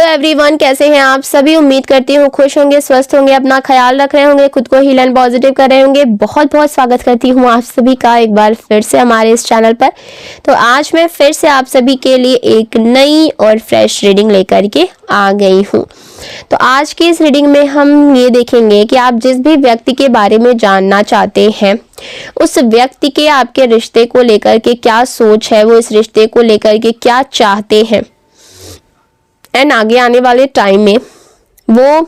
Hello everyone, कैसे हैं आप सभी। उम्मीद करती हूँ खुश होंगे, स्वस्थ होंगे, अपना ख्याल रख रहे होंगे, खुद को हील एंड पॉजिटिव कर रहे होंगे। बहुत बहुत स्वागत करती हूँ आप सभी का एक बार फिर से हमारे इस चैनल पर। तो आज मैं फिर से आप सभी के लिए एक नई और फ्रेश रीडिंग लेकर के आ गई हूँ। तो आज की इस रीडिंग में हम ये देखेंगे कि आप जिस भी व्यक्ति के बारे में जानना चाहते हैं, उस व्यक्ति के आपके रिश्ते को लेकर के क्या सोच है, वो इस रिश्ते को लेकर के क्या चाहते हैं एंड आगे आने वाले टाइम में वो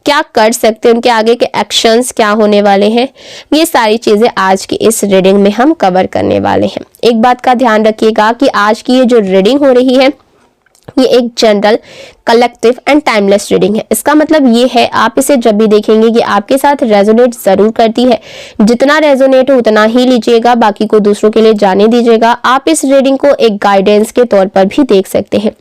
क्या कर सकते हैं, उनके आगे के एक्शंस क्या होने वाले हैं। ये सारी चीज़ें आज की इस रीडिंग में हम कवर करने वाले हैं। एक बात का ध्यान रखिएगा कि आज की ये जो रीडिंग हो रही है ये एक general, collective and timeless reading है। इसका मतलब ये है, आप इसे जब भी देखेंगे कि आपके साथ रेजोनेट जरूर करती है। जितना रेजोनेट हो उतना ही लीजिएगा, बाकी को दूसरों के लिए जाने दीजिएगा। आप इस रीडिंग को एक गाइडेंस के तौर पर भी देख सकते हैं।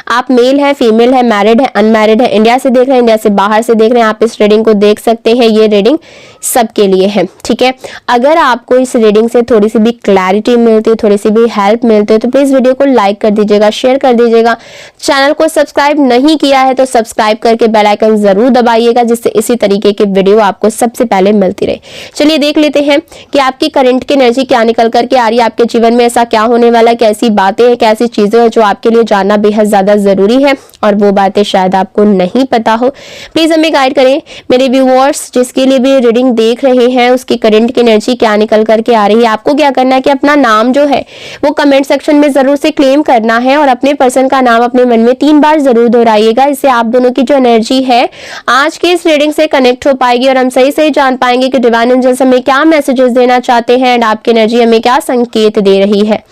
आप मेल है, फीमेल है, मैरिड है, अनमैरिड है, इंडिया से देख रहे हैं, इंडिया से बाहर से देख रहे हैं, आप इस रीडिंग को देख सकते हैं। ये रीडिंग सबके लिए है, ठीक है। अगर आपको इस रीडिंग से थोड़ी सी भी क्लैरिटी मिलती है, थोड़ी सी भी हेल्प मिलती है, तो प्लीज वीडियो को लाइक कर दीजिएगा, शेयर कर दीजिएगा। चैनल को सब्सक्राइब नहीं किया है तो सब्सक्राइब करके बेल आइकन जरूर दबाइएगा, जिससे इसी तरीके की वीडियो आपको सबसे पहले मिलती रहे। चलिए देख लेते हैं कि आपकी करंट की एनर्जी क्या निकल करके आ रही है। आपके जीवन में ऐसा क्या होने वाला है, कैसी बातें हैं, कैसी चीजें हैं जो आपके लिए जानना बेहद ज्यादा जरूरी है और वो बातें शायद आपको नहीं पता हो। प्लीज हमें गाइड करें। मेरे व्यूअर्स जिसके लिए भी रीडिंग देख रहे हैं, उसकी करंट की एनर्जी क्या निकल करके आ रही है। आपको क्या करना है कि अपना नाम जो है वो कमेंट सेक्शन में जरूर से क्लेम करना है और अपने पर्सन का नाम अपने मन में 3 बार जरूर दोहराइएगा। इससे आप दोनों की जो एनर्जी है आज की इस रीडिंग से कनेक्ट हो पाएगी और हम सही सही जान पाएंगे कि डिवाइन एंजल्स हमें क्या मैसेजेस देना चाहते हैं एंड आपकी एनर्जी हमें क्या संकेत दे रही है।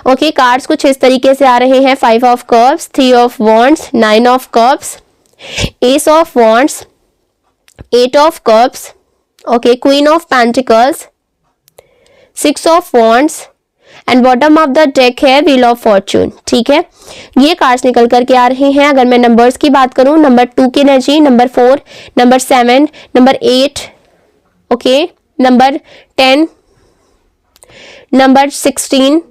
ओके, कार्ड्स कुछ इस तरीके से आ रहे हैं। 5 of cups, 3 of wands, 9 of cups, S of wands, 8 of cups, okay, queen of pentacles, 6 of wands and bottom of the deck है व्हील ऑफ फॉर्चून। ठीक है, ये कार्ड्स निकल करके आ रहे हैं। अगर मैं नंबर्स की बात करूं, नंबर 2 की energy, number 4, number 7, number 8, okay, number 10, number 16,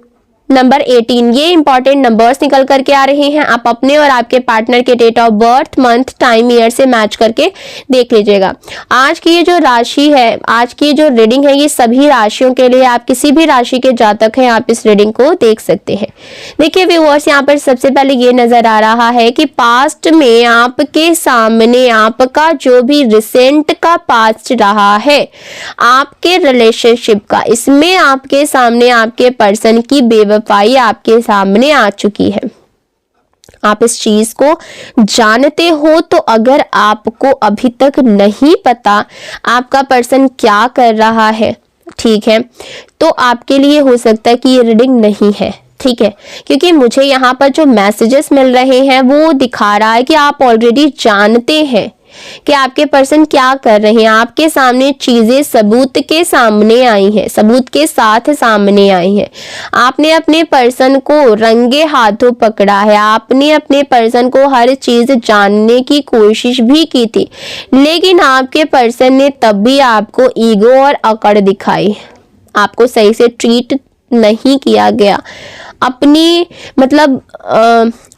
number 18, ये इंपॉर्टेंट नंबर्स निकल करके आ रहे हैं। आप अपने और आपके पार्टनर के date of birth, month, time, year से मैच करके देख लीजिएगा। आज की ये जो राशि है, आज की जो रीडिंग है, ये सभी राशियों के लिए, आप किसी भी राशि के जातक हैं आप इस रीडिंग को देख सकते हैं। देखिए व्यूअर्स, यहाँ पर सबसे पहले ये नजर आ रहा है कि पास्ट में आपके सामने आपका जो भी रिसेंट का पास्ट रहा है आपके रिलेशनशिप का, इसमें आपके सामने आपके पर्सन की बेवफाई आपके सामने आ चुकी है। आप इस चीज को जानते हो, तो अगर आपको अभी तक नहीं पता आपका पर्सन क्या कर रहा है, ठीक है, तो आपके लिए हो सकता है कि ये रीडिंग नहीं है। ठीक है, क्योंकि मुझे यहाँ पर जो मैसेजेस मिल रहे हैं वो दिखा रहा है कि आप ऑलरेडी जानते हैं कि आपके पर्सन क्या कर रहे हैं। आपके सामने चीजें सबूत के सामने आई हैं, सबूत के साथ सामने आई हैं। आपने अपने पर्सन को रंगे हाथों पकड़ा है, आपने अपने पर्सन को हर चीज जानने की कोशिश भी की थी, लेकिन आपके पर्सन ने तब भी आपको ईगो और अकड़ दिखाई। आपको सही से ट्रीट नहीं किया गया। अपनी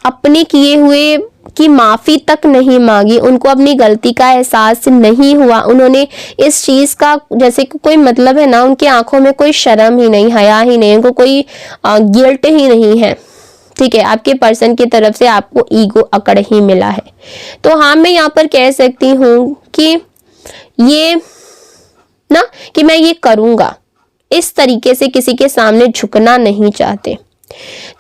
अपने किए हुए की माफी तक नहीं मांगी, उनको अपनी गलती का एहसास नहीं हुआ। उन्होंने इस चीज का जैसे कि कोई मतलब है ना, उनकी आंखों में कोई शर्म ही नहीं, हया ही नहीं, उनको कोई गिल्ट ही नहीं है। ठीक है, आपके पर्सन की तरफ से आपको ईगो अकड़ ही मिला है। तो हाँ, मैं यहाँ पर कह सकती हूँ कि ये ना कि मैं ये करूंगा, इस तरीके से किसी के सामने झुकना नहीं चाहते।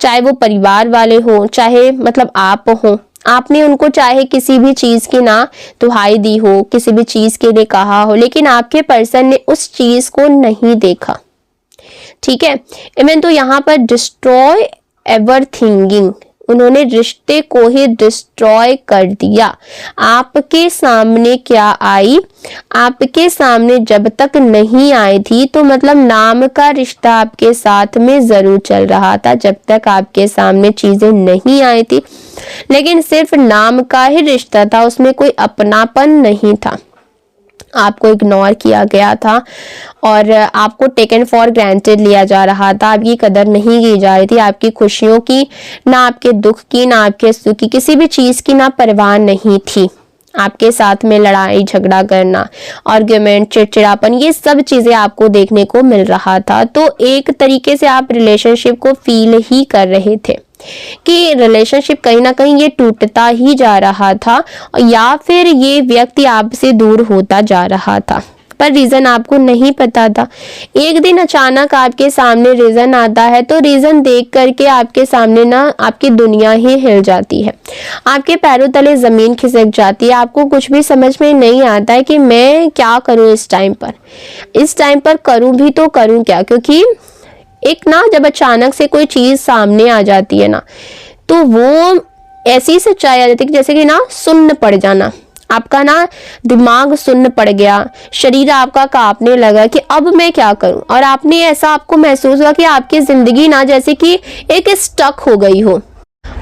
चाहे वो परिवार वाले हो, चाहे आप हो, आपने उनको चाहे किसी भी चीज की ना दुहाई दी हो, किसी भी चीज के लिए कहा हो, लेकिन आपके पर्सन ने उस चीज को नहीं देखा। ठीक है, इवन तो यहाँ पर डिस्ट्रॉय एवर थिंकिंग, उन्होंने रिश्ते को ही डिस्ट्रॉय कर दिया। आपके सामने क्या आई, आपके सामने जब तक नहीं आई थी तो नाम का रिश्ता आपके साथ में जरूर चल रहा था। जब तक आपके सामने चीजें नहीं आई थी, लेकिन सिर्फ नाम का ही रिश्ता था, उसमें कोई अपनापन नहीं था। आपको इग्नोर किया गया था और आपको टेकन फॉर ग्रांटेड लिया जा रहा था, आपकी कदर नहीं की जा रही थी, आपकी खुशियों की, ना आपके दुख की, ना आपके सुख की, किसी भी चीज़ की ना परवाह नहीं थी। आपके साथ में लड़ाई झगड़ा करना, आर्ग्यूमेंट, चिड़चिड़ापन, ये सब चीज़ें आपको देखने को मिल रहा था। तो एक तरीके से आप रिलेशनशिप को फील ही कर रहे थे कि रिलेशनशिप कहीं ना कहीं ये टूटता ही जा रहा था या फिर ये व्यक्ति आपसे दूर होता जा रहा था, पर रीज़न आपको नहीं पता था। एक दिन अचानक आपके सामने रीज़न आता है तो रीज़न देख करके आपके सामने ना आपकी दुनिया ही हिल जाती है, आपके पैरों तले ज़मीन खिसक जाती है। आपको कुछ भी समझ में नहीं आता है कि मैं क्या करूं इस टाइम पर करूं भी तो करूं क्या, क्योंकि एक ना जब अचानक से कोई चीज़ सामने आ जाती है ना तो वो ऐसी सच्चाई आ जाती है कि जैसे कि ना सुन्न पड़ जाना, आपका ना दिमाग सुन्न पड़ गया, शरीर आपका कांपने लगा कि अब मैं क्या करूं, और आपने ऐसा आपको महसूस हुआ कि आपकी ज़िंदगी ना जैसे कि एक स्टक हो गई हो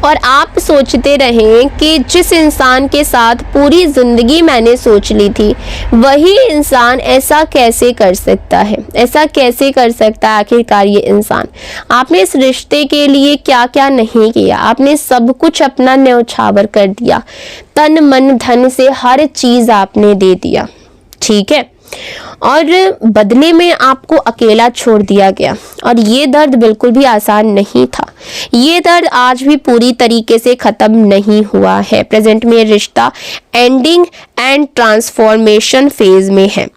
और आप सोचते रहें कि जिस इंसान के साथ पूरी ज़िंदगी मैंने सोच ली थी वही इंसान ऐसा कैसे कर सकता है, ऐसा कैसे कर सकता है आखिरकार ये इंसान। आपने इस रिश्ते के लिए क्या क्या नहीं किया, आपने सब कुछ अपना न्यौछावर कर दिया, तन मन धन से हर चीज़ आपने दे दिया, ठीक है, और बदले में आपको अकेला छोड़ दिया गया। और ये दर्द बिल्कुल भी आसान नहीं था, ये दर्द आज भी पूरी तरीके से ख़त्म नहीं हुआ है। प्रेजेंट में ये रिश्ता एंडिंग एंड ट्रांसफॉर्मेशन फेज में है,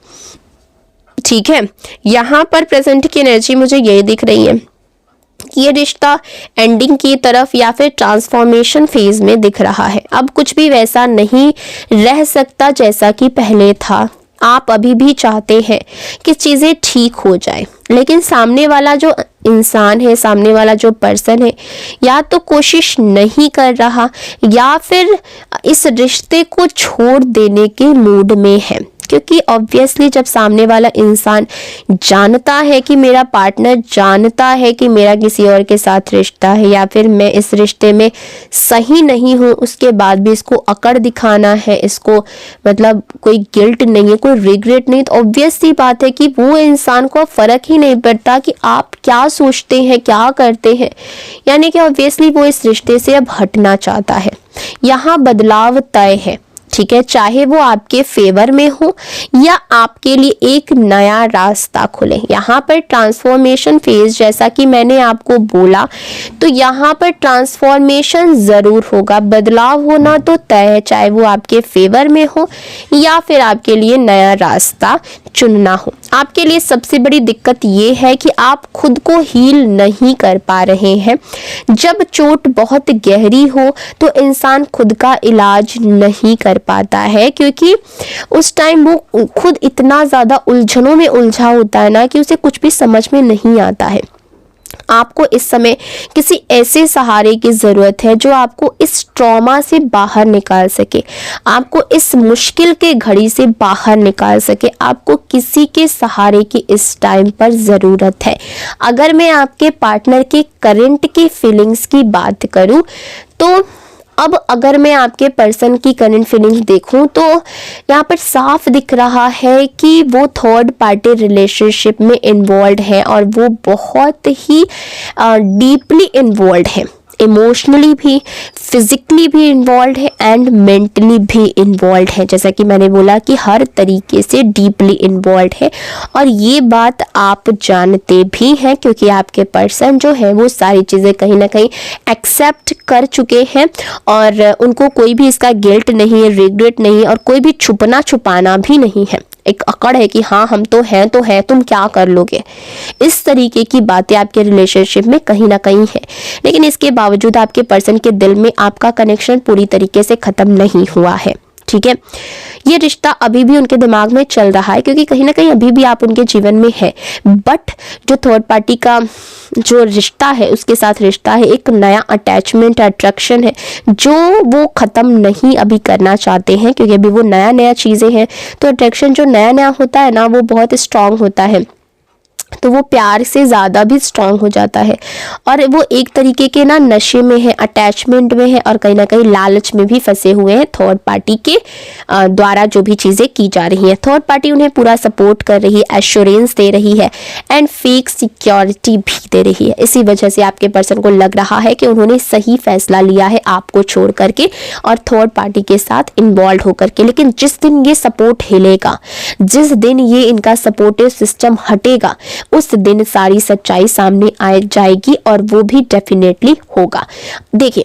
ठीक है। यहाँ पर प्रेजेंट की एनर्जी मुझे ये दिख रही है कि ये रिश्ता एंडिंग की तरफ या फिर ट्रांसफॉर्मेशन फेज में दिख रहा है। अब कुछ भी वैसा नहीं रह सकता जैसा कि पहले था। आप अभी भी चाहते हैं कि चीज़ें ठीक हो जाए, लेकिन सामने वाला जो इंसान है, सामने वाला जो पर्सन है, या तो कोशिश नहीं कर रहा या फिर इस रिश्ते को छोड़ देने के मूड में है। क्योंकि ऑब्वियसली जब सामने वाला इंसान जानता है कि मेरा पार्टनर जानता है कि मेरा किसी और के साथ रिश्ता है या फिर मैं इस रिश्ते में सही नहीं हूँ, उसके बाद भी इसको अकड़ दिखाना है, इसको मतलब कोई गिल्ट नहीं है, कोई रिग्रेट नहीं, तो ऑब्वियस सी बात है कि वो इंसान को फ़र्क ही नहीं पड़ता कि आप क्या सोचते हैं, क्या करते हैं, यानी कि ऑब्वियसली वो इस रिश्ते से अब हटना चाहता है। यहाँ बदलाव तय है, ठीक है, चाहे वो आपके फेवर में हो या आपके लिए एक नया रास्ता खुले। यहाँ पर ट्रांसफॉर्मेशन फेज, जैसा कि मैंने आपको बोला, तो यहाँ पर ट्रांसफॉर्मेशन ज़रूर होगा, बदलाव होना तो तय है, चाहे वो आपके फेवर में हो या फिर आपके लिए नया रास्ता चुनना हो। आपके लिए सबसे बड़ी दिक्कत ये है कि आप खुद को हील नहीं कर पा रहे हैं। जब चोट बहुत गहरी हो तो इंसान खुद का इलाज नहीं कर पाता है, क्योंकि उस टाइम वो खुद इतना ज़्यादा उलझनों में उलझा होता है ना कि उसे कुछ भी समझ में नहीं आता है। आपको इस समय किसी ऐसे सहारे की ज़रूरत है जो आपको इस ट्रॉमा से बाहर निकाल सके, आपको इस मुश्किल के घड़ी से बाहर निकाल सके। आपको किसी के सहारे की इस टाइम पर ज़रूरत है। अगर मैं आपके पार्टनर के करंट की फीलिंग्स की बात करूं तो अब अगर मैं आपके पर्सन की करंट फीलिंग्स देखूं तो यहाँ पर साफ दिख रहा है कि वो थर्ड पार्टी रिलेशनशिप में इन्वॉल्व है और वो बहुत ही डीपली इन्वॉल्व है, इमोशनली भी, फिजिकली भी इन्वॉल्व है एंड मेंटली भी इन्वॉल्व है। जैसा कि मैंने बोला कि हर तरीके से डीपली इन्वॉल्व है और ये बात आप जानते भी हैं, क्योंकि आपके पर्सन जो है वो सारी चीज़ें कहीं ना कहीं एक्सेप्ट कर चुके हैं और उनको कोई भी इसका गिल्ट नहीं है, रिग्रेट नहीं है और कोई भी छुपना छुपाना भी नहीं है। एक अकड़ है कि हाँ हम तो हैं तुम क्या कर लोगे, इस तरीके की बातें आपके रिलेशनशिप में कहीं ना कहीं है। लेकिन इसके बावजूद आपके पर्सन के दिल में आपका कनेक्शन पूरी तरीके से ख़त्म नहीं हुआ है, ठीक है। ये रिश्ता अभी भी उनके दिमाग में चल रहा है, क्योंकि कहीं ना कहीं अभी भी आप उनके जीवन में है, बट जो थर्ड पार्टी का जो रिश्ता है उसके साथ रिश्ता है, एक नया अटैचमेंट, अट्रैक्शन है जो वो ख़त्म नहीं अभी करना चाहते हैं, क्योंकि अभी वो नया नया चीज़ें हैं। तो अट्रैक्शन जो नया नया होता है ना वो बहुत स्ट्रांग होता है, तो वो प्यार से ज़्यादा भी स्ट्रांग हो जाता है और वो एक तरीके के ना नशे में है, अटैचमेंट में है और कहीं ना कहीं लालच में भी फंसे हुए हैं थर्ड पार्टी के द्वारा जो भी चीज़ें की जा रही हैं। थर्ड पार्टी उन्हें पूरा सपोर्ट कर रही है, एश्योरेंस दे रही है एंड फेक सिक्योरिटी भी दे रही है। इसी वजह से आपके पर्सन को लग रहा है कि उन्होंने सही फैसला लिया है आपको छोड़ करके और थर्ड पार्टी के साथ इन्वॉल्व होकर के। लेकिन जिस दिन ये सपोर्ट हिलेगा, जिस दिन ये इनका सपोर्टिव सिस्टम हटेगा, उस दिन सारी सच्चाई सामने आ जाएगी और वो भी डेफिनेटली होगा। देखिए,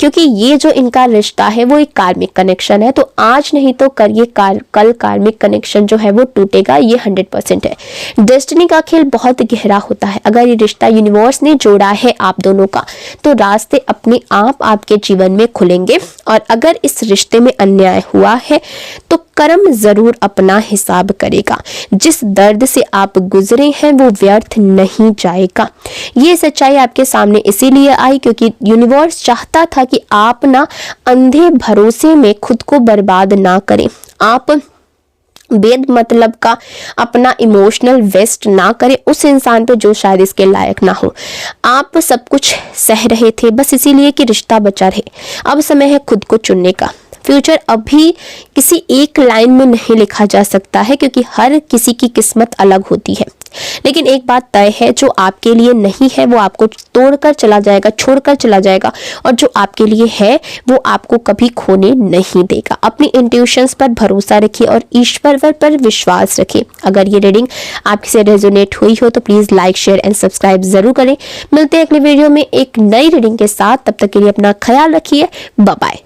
क्योंकि ये जो इनका रिश्ता है वो एक कार्मिक कनेक्शन है, तो आज नहीं तो कल कार्मिक कनेक्शन जो है वो टूटेगा, ये 100% है। डेस्टिनी का खेल बहुत गहरा होता है। अगर ये रिश्ता यूनिवर्स ने जोड़ा है आप दोनों का, तो रास्ते अपने आप आपके जीवन में खुलेंगे और अगर इस रिश्ते में अन्याय हुआ है तो कर्म जरूर अपना हिसाब करेगा। जिस दर्द से आप गुजरे हैं वो व्यर्थ नहीं जाएगा। ये सच्चाई आपके सामने इसीलिए आई क्योंकि यूनिवर्स चाहता था कि आप ना अंधे भरोसे में खुद को बर्बाद ना करें, आप बेद मतलब का अपना इमोशनल वेस्ट ना करें उस इंसान पे जो शायद इसके लायक ना हो। आप सब कुछ सह रहे थे बस इसीलिए कि रिश्ता बचा रहे। अब समय है खुद को चुनने का। फ्यूचर अभी किसी एक लाइन में नहीं लिखा जा सकता है क्योंकि हर किसी की किस्मत अलग होती है। लेकिन एक बात तय है, जो आपके लिए नहीं है वो आपको तोड़कर चला जाएगा, छोड़कर चला जाएगा, और जो आपके लिए है वो आपको कभी खोने नहीं देगा। अपनी इंट्यूशंस पर भरोसा रखिए और ईश्वर पर विश्वास रखिए। अगर ये रीडिंग आपसे से रेजोनेट हुई हो तो please like, share and subscribe जरूर करें। मिलते हैं अगले वीडियो में एक नई रीडिंग के साथ। तब तक के लिए अपना ख्याल रखिए। Bye bye.